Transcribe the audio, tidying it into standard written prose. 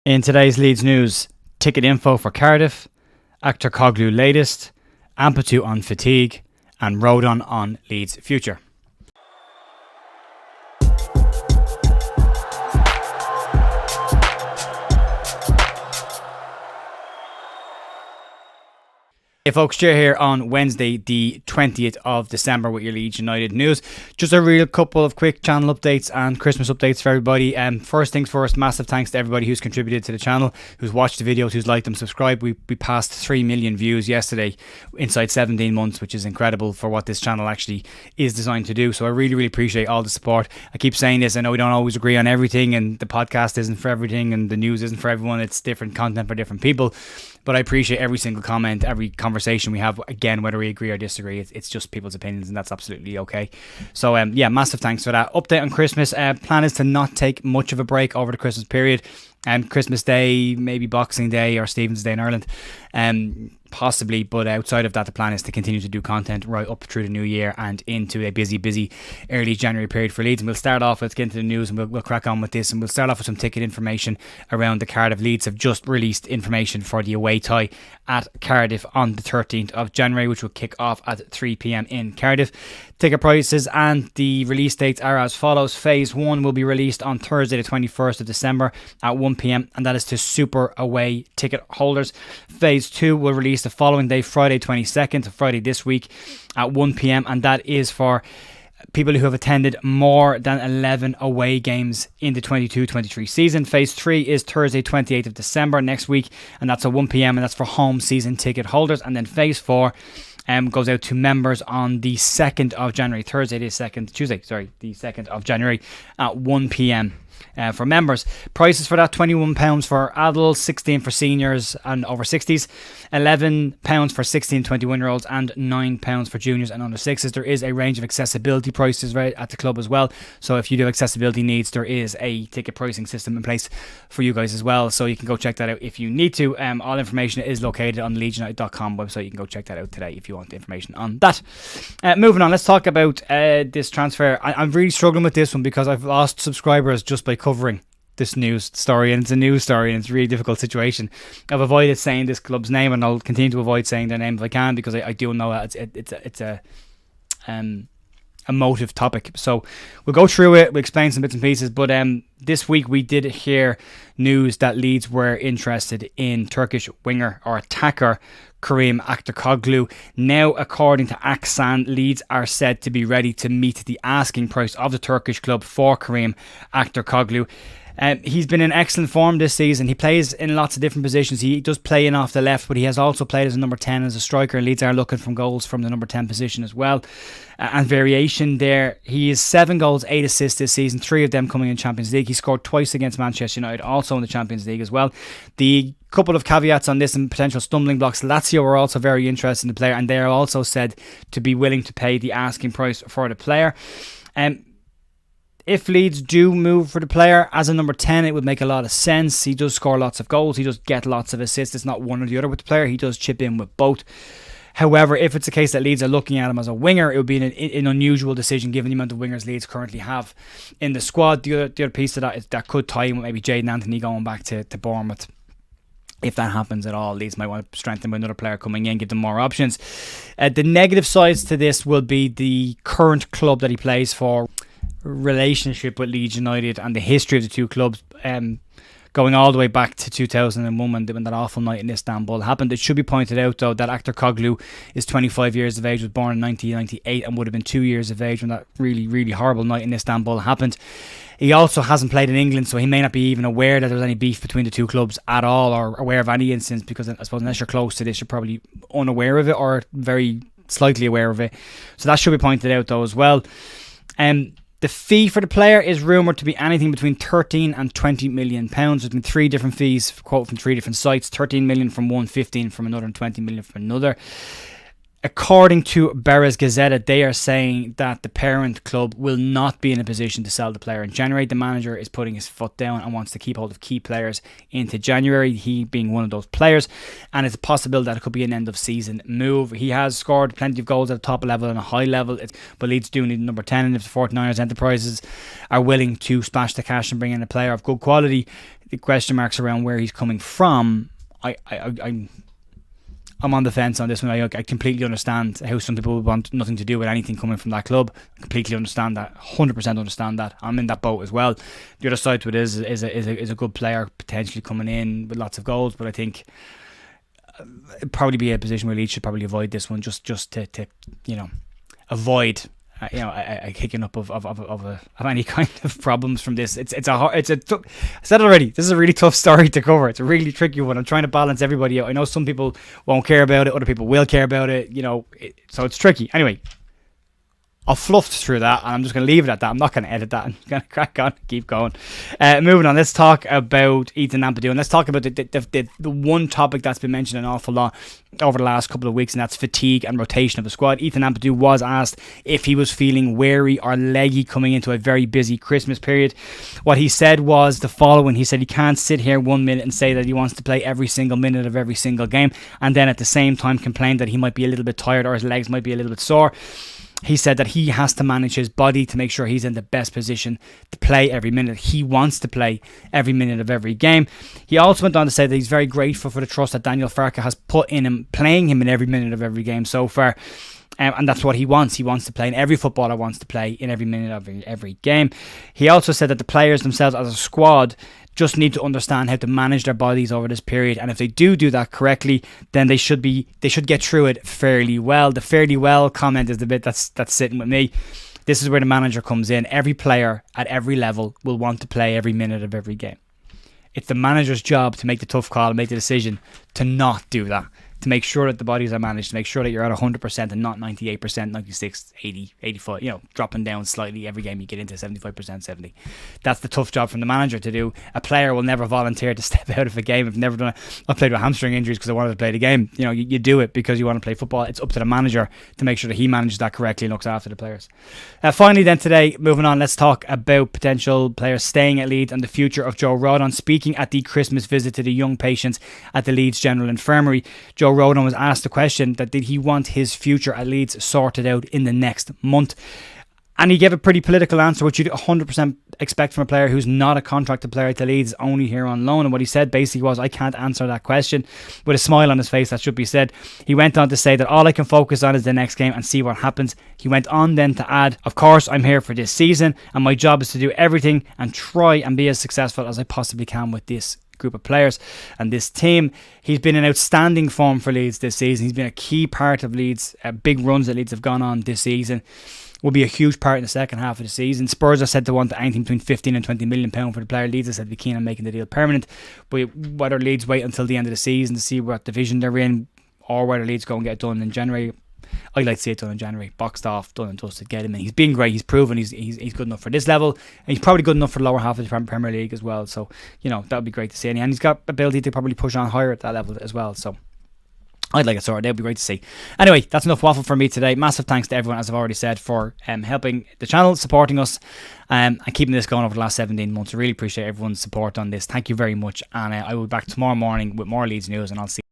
In today's Leeds news, ticket info for Cardiff, Akturkoglu Latest, Ampadu on Fatique, and Rodon on Leeds' future. Hey folks, Jay here on Wednesday the 20th of December with your Leeds United news. Just a real couple of quick channel updates and Christmas updates for everybody. First things first, massive thanks to everybody who's contributed to the channel, who's watched the videos, who's liked them, subscribed. We passed 3 million views yesterday inside 17 months, which is incredible for what this channel actually is designed to do. So I really appreciate all the support. I keep saying this, I know we don't always agree on everything, and the podcast isn't for everything, and the news isn't for everyone. It's different content for different people. But I appreciate every single comment, every conversation we have, again, whether we agree or disagree. It's just people's opinions, and that's absolutely okay. So, yeah, massive thanks for that. Update on Christmas. Plan is to not take much of a break over the Christmas period. Christmas Day, maybe Boxing Day or Stephen's Day in Ireland. Possibly, but outside of that, the plan is to continue to do content right up through the new year and into a busy early January period for Leeds. And we'll start off, let's get into the news, and we'll crack on with this, and we'll start off with some ticket information around the Cardiff. Leeds have just released information for the away tie at Cardiff on the 13th of January, which will kick off at 3 p.m. in Cardiff. Ticket prices and the release dates are as follows. Phase 1 will be released on Thursday the 21st of December at 1 p.m. and that is to super away ticket holders. Phase 2 will release the following day, Friday 22nd, so Friday this week at 1 p.m. and that is for people who have attended more than 11 away games in the 22-23 season. Phase 3 is Thursday 28th of December next week, and that's at 1 p.m. and that's for home season ticket holders. And then Phase 4 goes out to members on the 2nd of January, the 2nd of January at 1 p.m. For members. Prices for that: £21 for adults, £16 for seniors and over 60s, £11 for 16 to 21 year olds, and £9 for juniors and under 6s. There is a range of accessibility prices right at the club as well, so if you do accessibility needs, there is a ticket pricing system in place for you guys as well, so you can go check that out if you need to. All information is located on the leedsunited.com website. You can go check that out today if you want information on that. Moving on, let's talk about this transfer. I'm really struggling with this one because I've lost subscribers just by covering this news story, and it's a news story, and it's a really difficult situation. I've avoided saying this club's name, and I'll continue to avoid saying their name if I can, because I do know that it's a emotive topic. So we'll go through it, we'll explain some bits and pieces, but this week we did hear news that Leeds were interested in Turkish winger or attacker Karim Akturkoglu. Now, according to Aksan, Leeds are said to be ready to meet the asking price of the Turkish club for Karim Akturkoglu. He's been in excellent form this season. He plays in lots of different positions. He does play in off the left, but he has also played as a number 10 as a striker. Leeds are looking for goals from the number 10 position as well. And variation there. He is 7 goals, 8 assists this season, 3 of them coming in Champions League. He scored twice against Manchester United, also in the Champions League as well. The couple of caveats on this and potential stumbling blocks: Lazio are also very interested in the player, and they are also said to be willing to pay the asking price for the player. If Leeds do move for the player as a number 10, it would make a lot of sense. He does score lots of goals. He does get lots of assists. It's not one or the other with the player. He does chip in with both. However, if it's a case that Leeds are looking at him as a winger, it would be an unusual decision given the amount of wingers Leeds currently have in the squad. The other piece of that is that could tie in with maybe Jaden Anthony going back to Bournemouth. If that happens at all, Leeds might want to strengthen with another player coming in, give them more options. The negative sides to this will be the current club that he plays for, relationship with Leeds United, and the history of the two clubs, going all the way back to 2001 when that awful night in Istanbul happened. It should be pointed out though that Akturkoglu is 25 years of age, was born in 1998, and would have been 2 years of age when that really horrible night in Istanbul happened. He also hasn't played in England, so he may not be even aware that there's any beef between the two clubs at all, or aware of any instance, because I suppose unless you're close to this, you're probably unaware of it or very slightly aware of it. So that should be pointed out though as well. The fee for the player is rumoured to be anything between 13 and 20 million pounds. There's been 3 different fees, quote from 3 different sites: 13 million from one, 15 from another, and 20 million from another. According to Beres Gazeta, they are saying that the parent club will not be in a position to sell the player in January. The manager is putting his foot down and wants to keep hold of key players into January, he being one of those players, and it's possible that it could be an end of season move. He has scored plenty of goals at the top level and a high level, but Leeds do need number 10, and if the 49ers Enterprises are willing to splash the cash and bring in a player of good quality, the question marks around where he's coming from, I'm on the fence on this one. I completely understand how some people would want nothing to do with anything coming from that club. I completely understand that. 100% understand that. I'm in that boat as well. The other side to it is a good player potentially coming in with lots of goals, but I think it'd probably be a position where Leeds should probably avoid this one, just to avoid a kicking up of any kind of problems from this. I said it already. This is a really tough story to cover. It's a really tricky one. I'm trying to balance everybody out. I know some people won't care about it. Other people will care about it. So it's tricky. Anyway, I'll fluff through that, and I'm just going to leave it at that. I'm not going to edit that. I'm going to crack on, keep going. Moving on, let's talk about Ethan Ampadu, and let's talk about the one topic that's been mentioned an awful lot over the last couple of weeks, and that's fatigue and rotation of the squad. Ethan Ampadu was asked if he was feeling wary or leggy coming into a very busy Christmas period. What he said was the following. He said he can't sit here 1 minute and say that he wants to play every single minute of every single game, and then at the same time complain that he might be a little bit tired or his legs might be a little bit sore. He said that he has to manage his body to make sure he's in the best position to play every minute. He wants to play every minute of every game. He also went on to say that he's very grateful for the trust that Daniel Farke has put in him, playing him in every minute of every game so far. And that's what he wants. He wants to play, and every footballer wants to play in every minute of every game. He also said that the players themselves as a squad just need to understand how to manage their bodies over this period, and if they do that correctly, then they should get through it fairly well. The fairly well comment is the bit that's sitting with me. This is where the manager comes in. Every player at every level will want to play every minute of every game. It's the manager's job to make the tough call and make the decision to not do that, to make sure that the bodies are managed, to make sure that you're at 100% and not 98%, 96, 80, 85, dropping down slightly every game you get into 75%, 70. That's the tough job from the manager to do. A player will never volunteer to step out of a game. I've never done it. I've played with hamstring injuries because I wanted to play the game. You do it because you want to play football. It's up to the manager to make sure that he manages that correctly and looks after the players. Finally then today, moving on, let's talk about potential players staying at Leeds and the future of Joe Rodon. Speaking at the Christmas visit to the young patients at the Leeds General Infirmary, Joe Rodon was asked the question that did he want his future at Leeds sorted out in the next month, and he gave a pretty political answer, which you'd 100% expect from a player who's not a contracted player to Leeds, only here on loan. And what he said basically was, I can't answer that question, with a smile on his face, that should be said. He went on to say that all I can focus on is the next game and see what happens. He went on then to add, of course I'm here for this season and my job is to do everything and try and be as successful as I possibly can with this group of players and this team. He's been in outstanding form for Leeds this season. He's been a key part of Leeds, big runs that Leeds have gone on this season. Will be a huge part in the second half of the season. Spurs are said to want anything between 15 and 20 million pound for the player. Leeds are said to be keen on making the deal permanent, but whether Leeds wait until the end of the season to see what division they're in, or whether Leeds go and get it done in January, I'd like to see it done in January. Boxed off, done and dusted, get him in. He's been great. He's proven he's good enough for this level, and he's probably good enough for the lower half of the Premier League as well. So, that would be great to see. And he's got ability to probably push on higher at that level as well. So I'd like it sorted. That would be great to see. Anyway, that's enough waffle for me today. Massive thanks to everyone, as I've already said, for helping the channel, supporting us, and keeping this going over the last 17 months. I really appreciate everyone's support on this. Thank you very much. And I will be back tomorrow morning with more Leeds news, and I'll see you.